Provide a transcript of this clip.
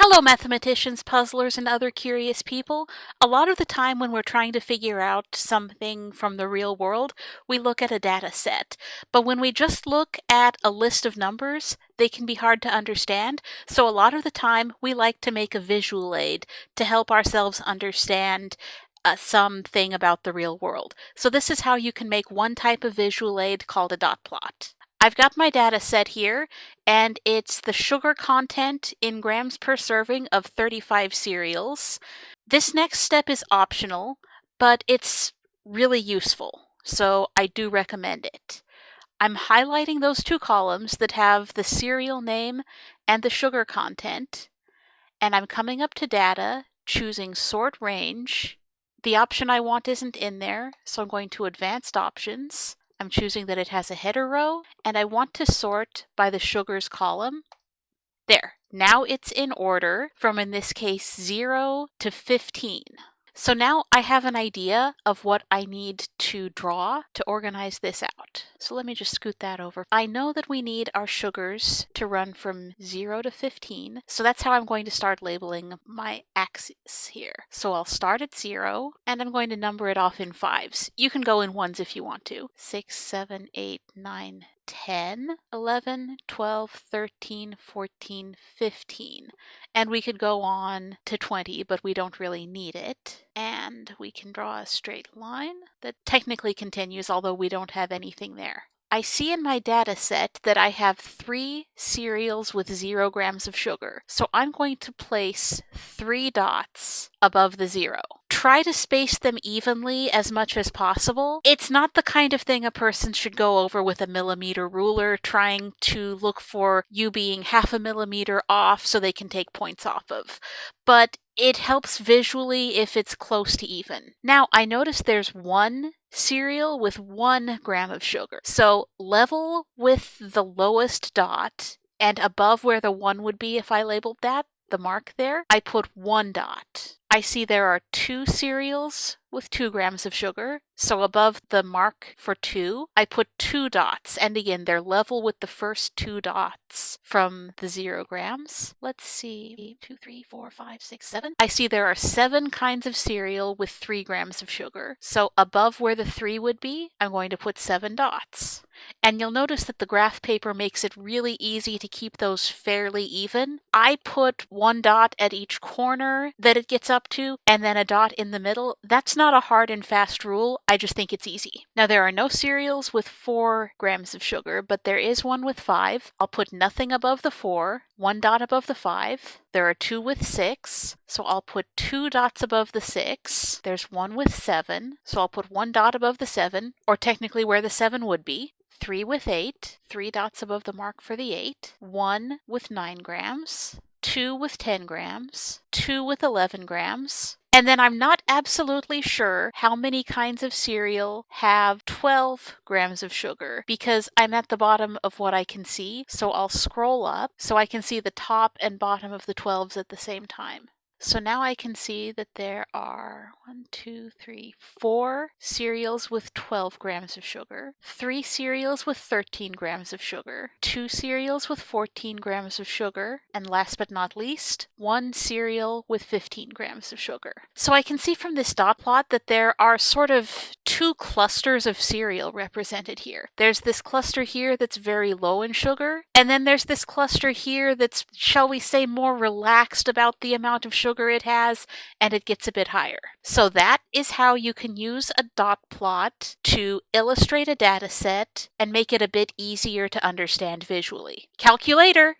Hello, mathematicians, puzzlers, and other curious people. A lot of the time when we're trying to figure out something from the real world, we look at a data set. But when we just look at a list of numbers, they can be hard to understand. So a lot of the time, we like to make a visual aid to help ourselves understand something about the real world. So this is how you can make one type of visual aid called a dot plot. I've got my data set here, and it's the sugar content in grams per serving of 35 cereals. This next step is optional, but it's really useful, so I do recommend it. I'm highlighting those two columns that have the cereal name and the sugar content, and I'm coming up to data, choosing sort range. The option I want isn't in there, so I'm going to advanced options. I'm choosing that it has a header row, and I want to sort by the sugars column. There, now it's in order from, in this case, 0 to 15. So now I have an idea of what I need to draw to organize this out. So let me just scoot that over. I know that we need our sugars to run from 0 to 15, so that's how I'm going to start labeling my axes here. So I'll start at 0, and I'm going to number it off in 5s. You can go in 1s if you want to. 6, 7, 8, 9, 10, 11, 12, 13, 14, 15. And we could go on to 20, but we don't really need it. And we can draw a straight line that technically continues, although we don't have anything there. I see in my data set that I have 3 cereals with 0 grams of sugar. So I'm going to place 3 dots above the 0. Try to space them evenly as much as possible. It's not the kind of thing a person should go over with a millimeter ruler, trying to look for you being half a millimeter off so they can take points off of. But it helps visually if it's close to even. Now, I notice there's 1 cereal with 1 gram of sugar. So level with the lowest dot, and above where the 1 would be if I labeled that, the mark there, I put 1 dot. I see there are 2 cereals with 2 grams of sugar, so above the mark for 2, I put 2 dots, and again, they're level with the first 2 dots from the 0 grams. Let's see, 2, 3, 4, 5, 6, 7. I see there are 7 kinds of cereal with 3 grams of sugar, so above where the 3 would be, I'm going to put 7 dots. And you'll notice that the graph paper makes it really easy to keep those fairly even. I put 1 dot at each corner that it gets up to, and then a dot in the middle. That's not a hard and fast rule, I just think it's easy. Now there are no cereals with 4 grams of sugar, but there is one with 5. I'll put nothing above the 4, 1 dot above the 5. There are 2 with 6, so I'll put 2 dots above the 6. There's 1 with 7, so I'll put 1 dot above the 7, or technically where the 7 would be. 3 with 8, 3 dots above the mark for the 8, 1 with 9 grams, 2 with 10 grams, 2 with 11 grams, and then I'm not absolutely sure how many kinds of cereal have 12 grams of sugar because I'm at the bottom of what I can see, so I'll scroll up so I can see the top and bottom of the 12s at the same time. So now I can see that there are 4 cereals with 12 grams of sugar, 3 cereals with 13 grams of sugar, 2 cereals with 14 grams of sugar, and last but not least, 1 cereal with 15 grams of sugar. So I can see from this dot plot that there are sort of 2 clusters of cereal represented here. There's this cluster here that's very low in sugar, and then there's this cluster here that's, shall we say, more relaxed about the amount of sugar it has, and it gets a bit higher. So that is how you can use a dot plot to illustrate a data set and make it a bit easier to understand visually. Calculator!